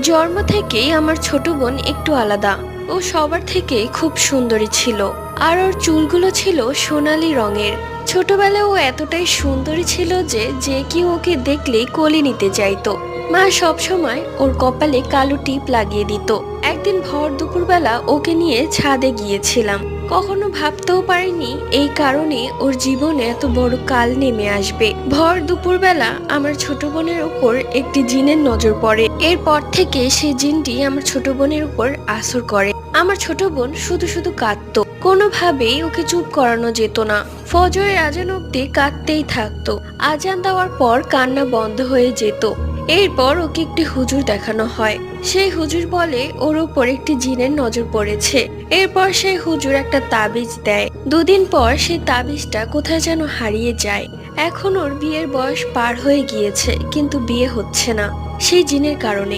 জন্ম থেকেই আমার ছোট বোন একটু আলাদা। ও সবার থেকে খুব সুন্দরী ছিল, আর ওর চুলগুলো ছিল সোনালী রঙের। ছোটবেলায় ও এতটাই সুন্দরী ছিল যে যে কেউ ওকে দেখলেই কোলে নিতে চাইতো। মা সব সময় ওর কপালে কালো টিপ লাগিয়ে দিত। একদিন ভর দুপুরবেলা ওকে নিয়ে ছাদে গিয়েছিলাম। কখনো ভাবতেও পারিনি এই কারণে ওর জীবনে এত বড় কাল নেমে আসবে। ভর দুপুরবেলা আমার ছোট বোনের উপর একটি জিনের নজর পড়ে। এরপর থেকে সেই জিনটি আমার ছোট বোনের উপর আসর করে। আমার ছোট বোন শুধু শুধু কাঁদতো, কোনোভাবেই ওকে চুপ করানো যেত না। ফজরের আজান অব্দি কাঁদতেই থাকতো। আজান দেওয়ার পর কান্না বন্ধ হয়ে যেত। এরপর ওকে একটি হুজুর দেখানো হয়। সেই হুজুর বলে ওর উপর একটি জিনের নজর পড়েছে। এরপর সেই হুজুর একটা তাবিজ দেয়। দুদিন পর সেই তাবিজটা কোথায় যেন হারিয়ে যায়। এখন ওর বিয়ের বয়স পার হয়ে গিয়েছে, কিন্তু বিয়ে হচ্ছে না সেই জিনের কারণে।